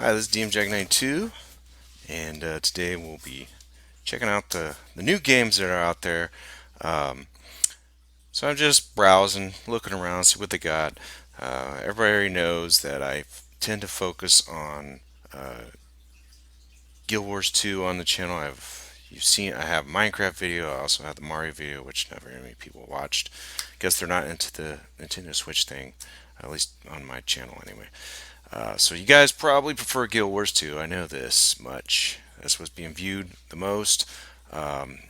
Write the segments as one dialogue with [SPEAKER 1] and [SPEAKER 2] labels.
[SPEAKER 1] Hi, this is DMJack92, and today we'll be checking out the new games that are out there. Um, so I'm just browsing, looking around, see what they got. Everybody already knows that I tend to focus on Guild Wars 2 on the channel. You've seen I have Minecraft video. I also have the Mario video, which not very many people watched. Guess they're not into the Nintendo Switch thing, at least on my channel anyway. So you guys probably prefer Guild Wars 2. I know this much. That's what's being viewed the most. Um,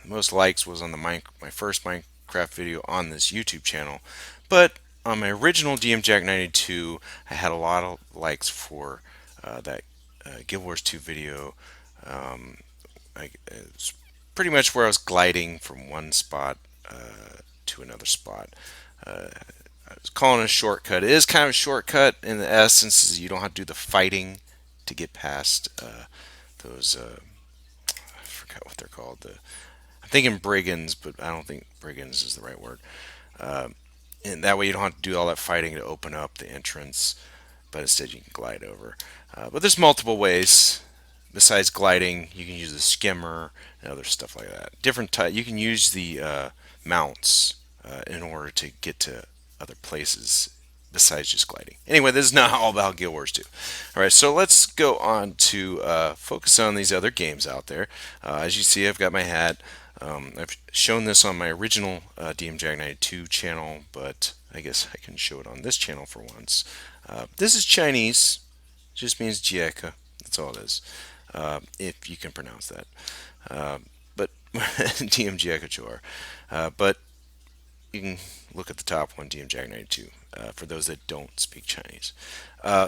[SPEAKER 1] the most likes was on my first Minecraft video on this YouTube channel. But on my original DMJack92, I had a lot of likes for that Guild Wars 2 video. It's pretty much where I was gliding from one spot to another spot. I was calling it a shortcut. It is kind of a shortcut in the essence, is you don't have to do the fighting to get past those. I forgot what they're called. I'm thinking brigands, but I don't think brigands is the right word. Uh, and that way you don't have to do all that fighting to open up the entrance, but instead you can glide over. But there's multiple ways. Besides gliding, you can use the skimmer and other stuff like that. Different type. You can use the mounts in order to get to other places besides just gliding. Anyway, this is not all about Guild Wars 2. All right, so let's go on to focus on these other games out there. As you see, I've got my hat. I've shown this on my original DMJack92 channel, but I guess I can show it on this channel for once. This is Chinese. It just means Jieka. That's all it is. If you can pronounce that. But DMJack92. But you can look at the top one, DMJack92, for those that don't speak Chinese.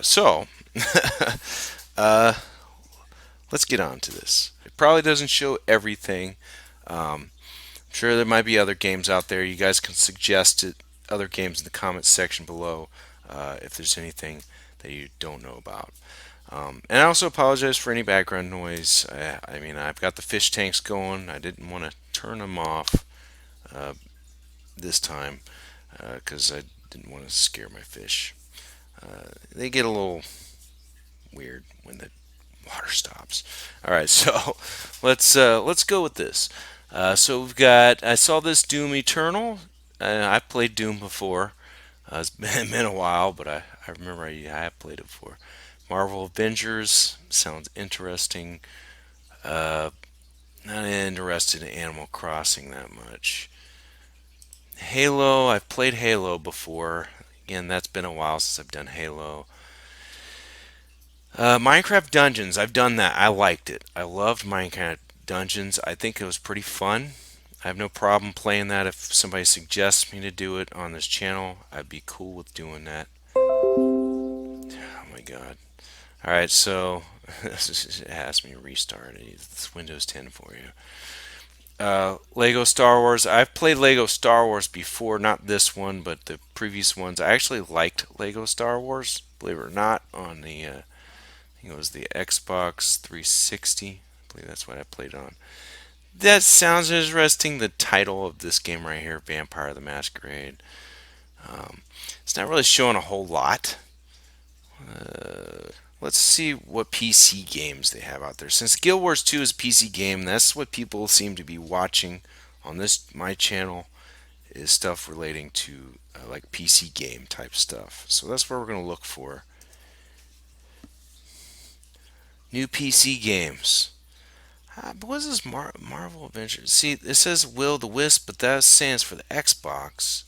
[SPEAKER 1] So, uh, let's get on to this. It probably doesn't show everything. I'm sure there might be other games out there. You guys can suggest other games in the comments section below if there's anything that you don't know about. And I also apologize for any background noise. I mean, I've got the fish tanks going. I didn't want to turn them off this time because I didn't want to scare my fish. They get a little weird when the water stops. All right, so let's go with this. So we've got. I saw this Doom Eternal. I've played Doom before. It's been a while, but I remember I have played it before. Marvel Avengers sounds interesting. Uh, Not interested in Animal Crossing that much. Halo, I've played Halo before. Again, that's been a while since I've done Halo. Minecraft Dungeons, I've done that. I liked it. I loved Minecraft Dungeons. I think it was pretty fun. I have no problem playing that. If somebody suggests me to do it on this channel, I'd be cool with doing that. Oh my god. Alright, so it has me restart. It's Windows 10 for you. Lego Star Wars. I've played Lego Star Wars before, not this one, but the previous ones. I actually liked Lego Star Wars, believe it or not, on the I think it was the Xbox 360. I believe that's what I played on. That sounds interesting. The title of this game right here, Vampire the Masquerade. It's not really showing a whole lot. Let's see what PC games they have out there. Since Guild Wars 2 is a PC game, that's what people seem to be watching on my channel, is stuff relating to like PC game type stuff. So that's what we're going to look for. New PC games. But what is this Marvel Avengers? See, it says Will the Wisp, but that stands for the Xbox.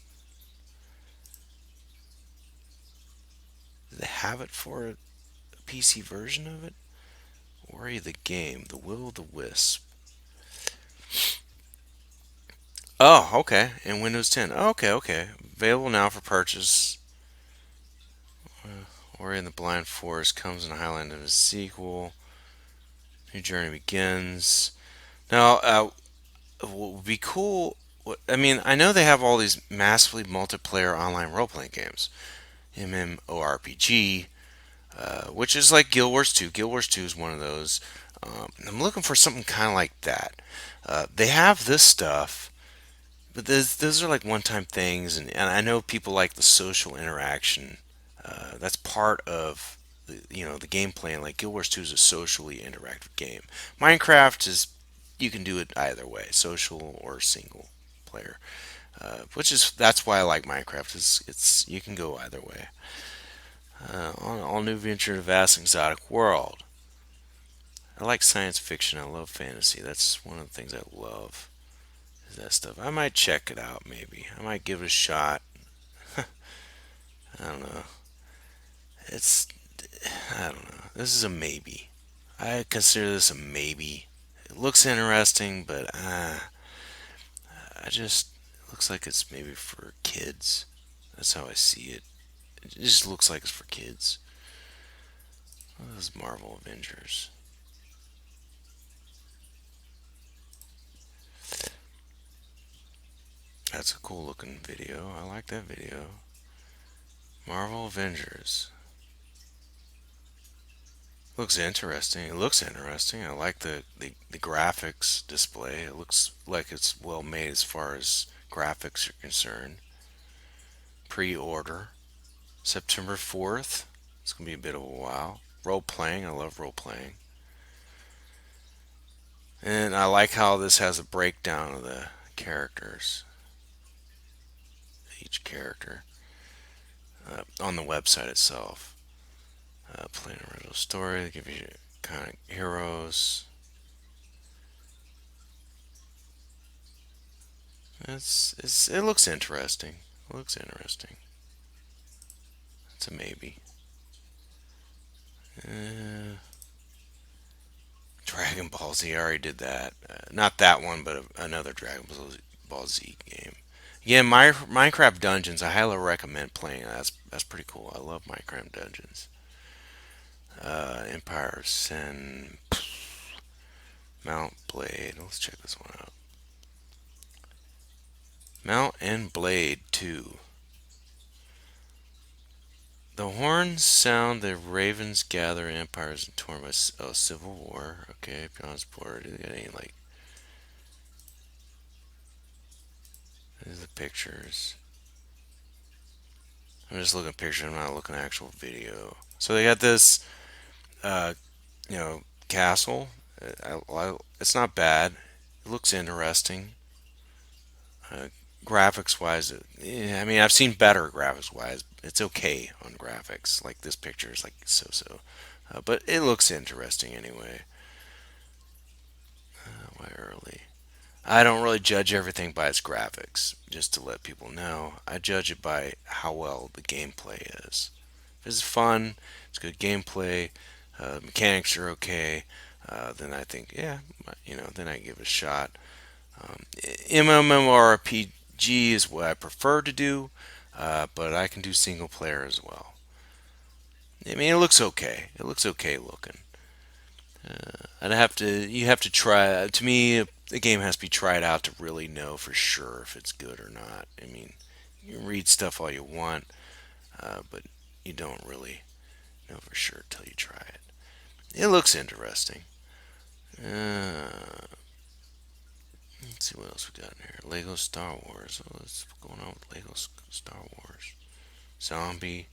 [SPEAKER 1] Do they have it for a PC version of it? Ori the game, the Will the Wisp. Oh, okay. In Windows 10. Okay, okay. Available now for purchase. Ori and the Blind Forest comes in the Highland of a sequel. New journey begins. Now, what would be cool? I mean, I know they have all these massively multiplayer online role-playing games. MMORPG, which is like Guild Wars 2. Guild Wars 2 is one of those. I'm looking for something kind of like that. They have this stuff, but those are like one-time things, and I know people like the social interaction. That's part of the gameplay in like Guild Wars 2 is a socially interactive game. Minecraft is you can do it either way, social or single player. Which is that's why I like Minecraft. It's you can go either way. On all new venture in a vast exotic world. I like science fiction. I love fantasy. That's one of the things I love. Is that stuff? I might check it out. Maybe I might give it a shot. I don't know. It's I don't know. This is a maybe. I consider this a maybe. It looks interesting, but I just it looks like it's maybe for kids. That's how I see it. It just looks like it's for kids. What is Marvel Avengers? That's a cool looking video. I like that video. Marvel Avengers. Looks interesting. It looks interesting. I like the graphics display. It looks like it's well made as far as graphics are concerned. Pre order. September 4th. It's going to be a bit of a while. Role playing. I love role playing. And I like how this has a breakdown of the characters. Each character. On the website itself. Playing original story. They give you kind of heroes. It looks interesting. It looks interesting. It's a maybe. Dragon Ball Z. I already did that. Not that one, but another Ball Z game. Yeah, Minecraft Dungeons. I highly recommend playing. That's pretty cool. I love Minecraft Dungeons. Empire Sin, Mount Blade. Let's check this one out. Mount and Blade 2. The horns sound, the ravens gather, empires and torn by civil war. Okay, beyond border. Do they got any like? These are the pictures. I'm just looking at pictures. I'm not looking at actual video. So they got this, uh, castle. It's not bad. It looks interesting. Uh, Graphics wise, I mean, I've seen better graphics wise. It's okay on graphics. Like this picture is like so. But it looks interesting anyway. Why early? I don't really judge everything by its graphics, just to let people know. I judge it by how well the gameplay is. If it's fun, it's good gameplay, mechanics are okay, then I think, yeah, then I give it a shot. MMORPG is what I prefer to do, but I can do single player as well. I mean, it looks okay. It looks okay looking. You have to try. To me, the game has to be tried out to really know for sure if it's good or not. I mean, you can read stuff all you want, but you don't really know for sure till you try it. It looks interesting. Let's see what else we got in here. Lego Star Wars. What's going on with Lego Star Wars? Zombie.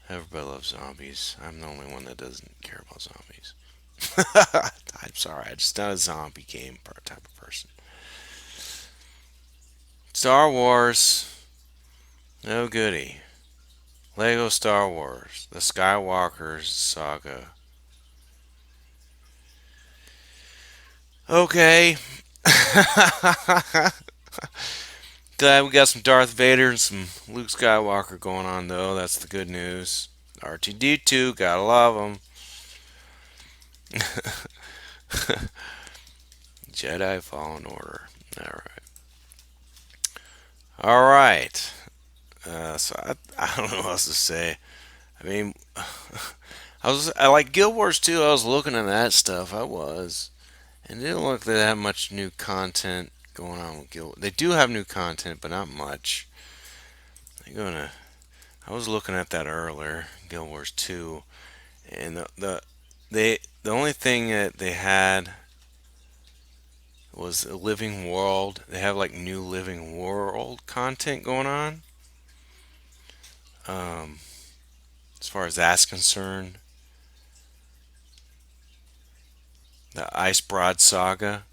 [SPEAKER 1] Everybody loves zombies. I'm the only one that doesn't care about zombies. I'm sorry, I'm just not a zombie game type of person. Star Wars. No goody. Lego Star Wars. The Skywalker Saga. Okay. Glad we got some Darth Vader and some Luke Skywalker going on, though. That's the good news. R2D2, gotta love them. Jedi Fallen Order. All right. I don't know what else to say. I mean, I like Guild Wars 2. I was looking at that stuff. I was, and it didn't look like they had much new content going on with Guild. They do have new content, but not much. I was looking at that earlier, Guild Wars 2, and the only thing that they had was a living world. They have like new living world content going on. Um, as far as that's concerned, The Ice Broad Saga.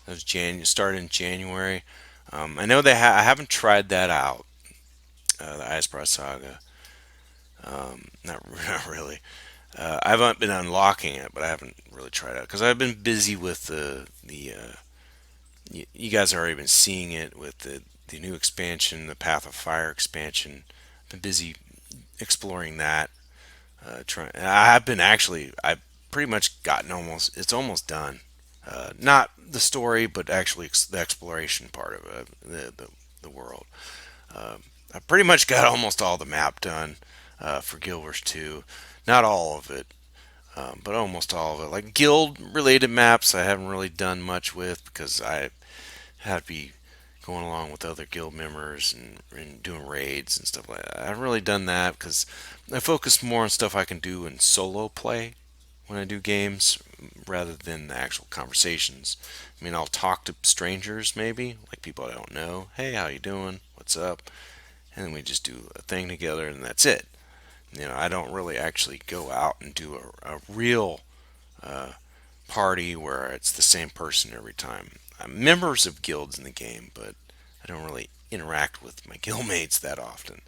[SPEAKER 1] That was started in January. I know I haven't tried that out. The Ice Broad Saga. Not really. I haven't been unlocking it, but I haven't really tried it because I've been busy with the. You guys have already been seeing it with the new expansion, the Path of Fire expansion. I've been busy exploring that. I've been actually. I've pretty much gotten almost. It's almost done. Not the story, but actually the exploration part of it, the world. I pretty much got almost all the map done for Guild Wars 2. Not all of it, but almost all of it. Like guild related maps, I haven't really done much with because I had to be going along with other guild members and doing raids and stuff like that. I haven't really done that because I focus more on stuff I can do in solo play when I do games rather than the actual conversations. I mean, I'll talk to strangers maybe, like people I don't know. Hey, how you doing? What's up? And then we just do a thing together and that's it. I don't really actually go out and do a real uh, party where it's the same person every time. I'm members of guilds in the game, but I don't really interact with my guildmates that often.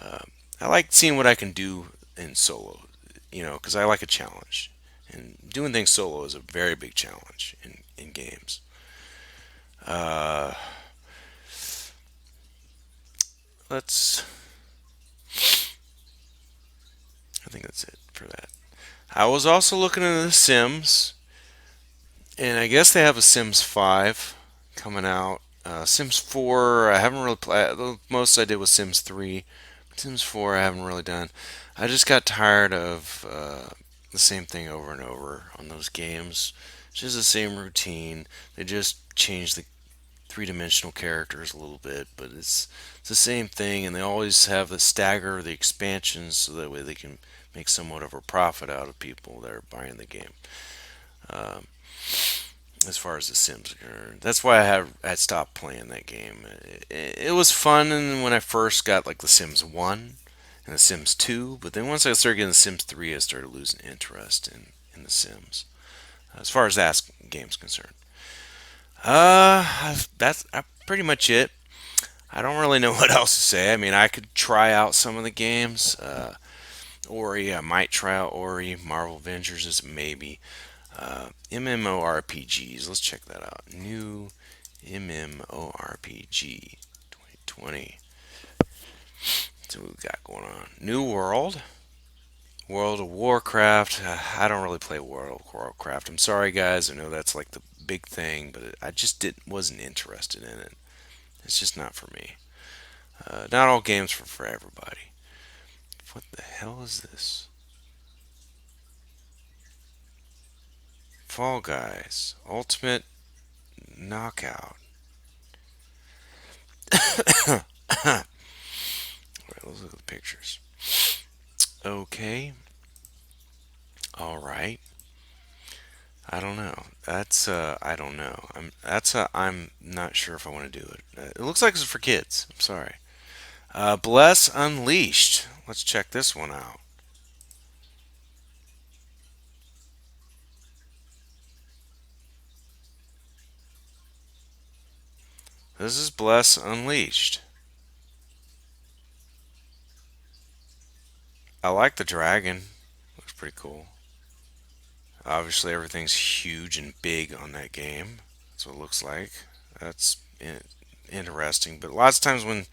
[SPEAKER 1] Uh, I like seeing what I can do in solo, because I like a challenge. And doing things solo is a very big challenge in games. Uh, let's. I think that's it for that. I was also looking into The Sims, and I guess they have a Sims 5 coming out. Sims 4, I haven't really played. The most I did was Sims 3. Sims 4, I haven't really done. I just got tired of the same thing over and over on those games. It's just the same routine. They just changed the three-dimensional characters a little bit, but it's the same thing, and they always have the stagger the expansions so that way they can make somewhat of a profit out of people that are buying the game. Um, as far as the Sims are concerned, that's why I stopped playing that game. It was fun, and when I first got like the Sims 1 and the Sims 2, but then once I started getting the Sims 3, I started losing interest in the Sims. As far as that game's concerned. That's pretty much it. I don't really know what else to say. I mean, I could try out some of the games. Ori, I might try out Ori. Marvel Avengers is a maybe. MMORPGs, let's check that out. New MMORPG 2020. So what we got going on. New World. World of Warcraft. I don't really play World of Warcraft. I'm sorry, guys. I know that's like the big thing, but I just wasn't interested in it. It's just not for me. Not all games for everybody. What the hell is this? Fall Guys. Ultimate Knockout. Alright, let's look at the pictures. Okay. Alright. I don't know. I don't know. I'm not sure if I want to do it. It looks like it's for kids. I'm sorry. Bless Unleashed. Let's check this one out. This is Bless Unleashed. I like the dragon. Looks pretty cool. Obviously, everything's huge and big on that game. That's what it looks like. That's interesting. But lots of times when,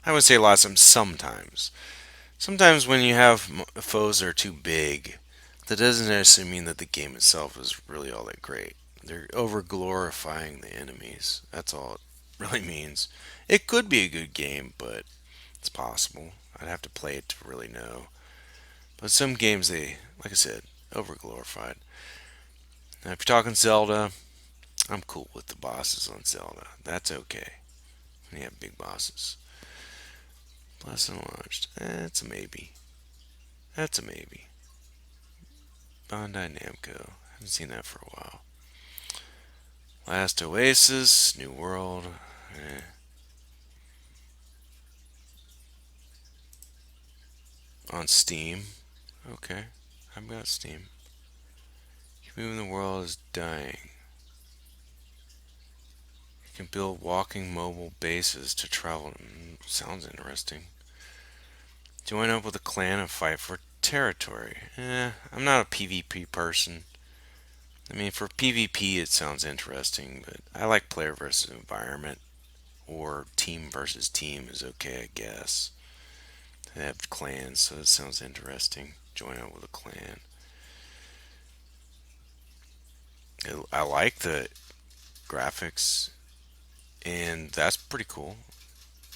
[SPEAKER 1] I would say lots of times, sometimes when you have foes that are too big, that doesn't necessarily mean that the game itself is really all that great. They're over glorifying the enemies. That's all it really means. It could be a good game, but it's possible. I'd have to play it to really know. But some games, they, like I said, over glorified. Now, if you're talking Zelda, I'm cool with the bosses on Zelda. That's okay. When you have big bosses. Blessed and Launched. That's a maybe. That's a maybe. Bandai Namco. Haven't seen that for a while. Last Oasis, New World. Eh. On Steam. Okay. I've got Steam. Moving the world is dying. You can build walking mobile bases to travel. Sounds interesting. Join up with a clan and fight for territory. I'm not a PvP person. I mean, for PvP it sounds interesting, but I like player versus environment or team versus team is okay, I guess. They have clans, so it sounds interesting. Join up with a clan. I like the graphics, and that's pretty cool.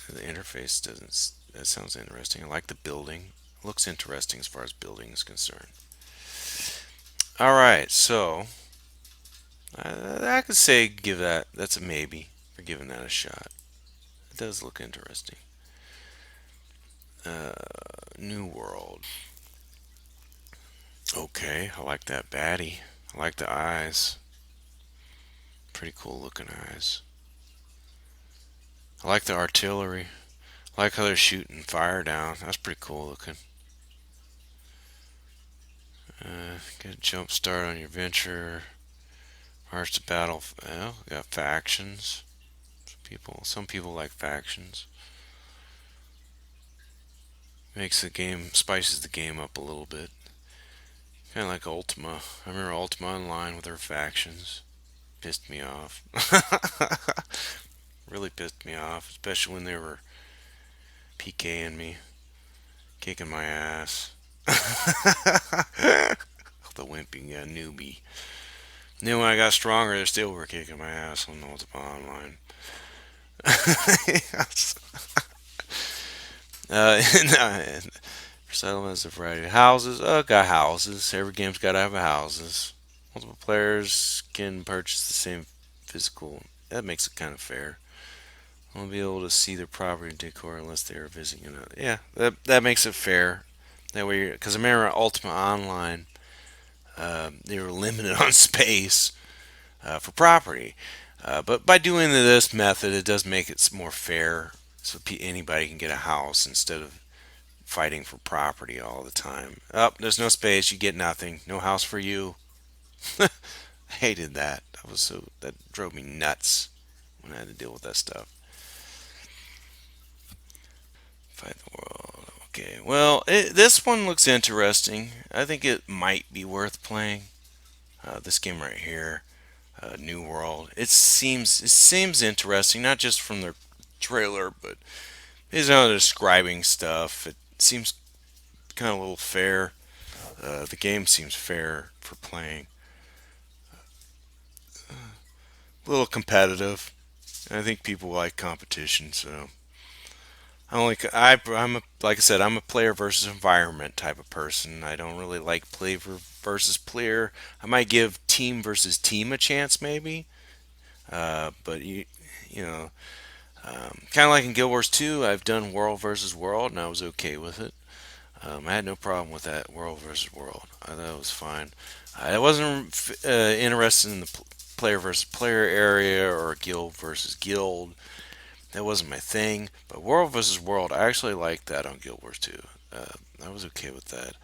[SPEAKER 1] The interface doesn't. That sounds interesting. I like the building. It looks interesting as far as building is concerned. All right, so I could say give that. That's a maybe for giving that a shot. It does look interesting. Uh, New World. Okay, I like that baddie. I like the eyes. Pretty cool looking eyes. I like the artillery. I like how they're shooting fire down. That's pretty cool looking. Get a jump start on your venture. March to battle. Well, we got factions. Some people like factions. Makes the game, spices the game up a little bit. Kind of like Ultima. I remember Ultima Online with their factions. Pissed me off. Really pissed me off, especially when they were PKing me, kicking my ass. The wimpy newbie. And then when I got stronger, they still were kicking my ass on Ultima Online. Yes. And settlements, a variety of houses. Got houses. Every game's got to have houses. Multiple players can purchase the same physical. That makes it kind of fair. Won't be able to see their property and decor unless they are visiting another. Yeah, that makes it fair. That way, because I remember Ultima Online, they were limited on space for property. But by doing this method, it does make it more fair, so anybody can get a house instead of fighting for property all the time. Oh, there's no space, you get nothing. No house for you. I hated that. That drove me nuts when I had to deal with that stuff. Fight the world. Okay, well, this one looks interesting. I think it might be worth playing. This game right here, New World. It seems interesting, not just from the trailer, but it's how they're describing stuff. It seems kind of a little fair. The game seems fair for playing. A little competitive. I think people like competition, so I'm a, like I said, I'm a player versus environment type of person. I don't really like player versus player. I might give team versus team a chance, maybe. But you know, kind of like in Guild Wars 2, I've done world versus world, and I was okay with it. I had no problem with that world versus world. I thought it was fine. I wasn't interested in the player versus player area or guild versus guild. That wasn't my thing. But world versus world, I actually liked that on Guild Wars 2. I was okay with that.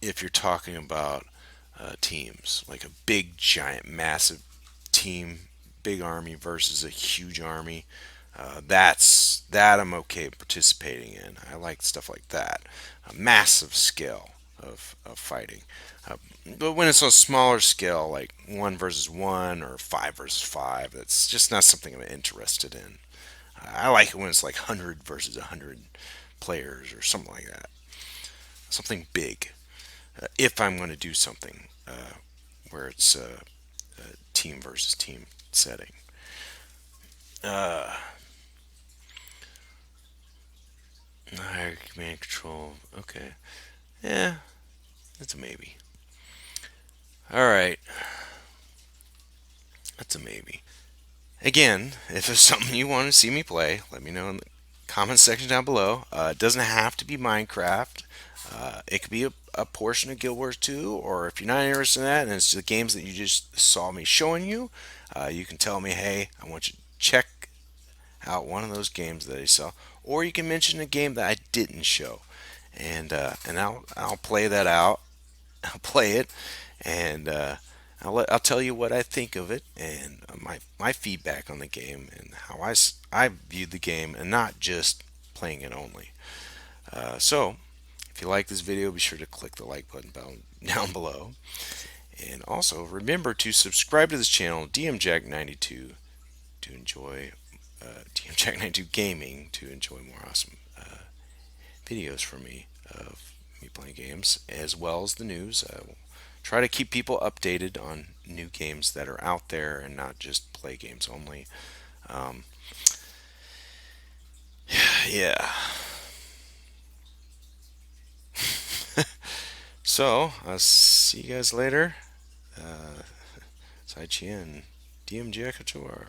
[SPEAKER 1] If you're talking about teams, like a big, giant, massive team, big army versus a huge army, that I'm okay participating in. I like stuff like that. A massive scale of fighting. Uh, but when it's on a smaller scale, like 1 versus 1 or 5 versus 5, that's just not something I'm interested in. I like it when it's like 100 versus 100 players or something like that. Something big. If I'm going to do something where it's a team versus team setting. Uh, Higher command control. Okay. Yeah, that's a maybe. All right. That's a maybe. Again, if there's something you want to see me play, let me know in the comment section down below. It doesn't have to be Minecraft. It could be a portion of Guild Wars 2, or if you're not interested in that and it's the games that you just saw me showing you, you can tell me, hey, I want you to check out one of those games that I saw, or you can mention a game that I didn't show, and I'll play that out. I'll play it, and I'll tell you what I think of it and my feedback on the game and how I viewed the game and not just playing it only. So, if you like this video, be sure to click the like button down below. And also, remember to subscribe to this channel, DMJack92, to enjoy DMJack92 Gaming, to enjoy more awesome videos from me of me playing games, as well as the news. We'll try to keep people updated on new games that are out there and not just play games only. Um, yeah. So, I'll see you guys later. Sai Chi and DMJack92.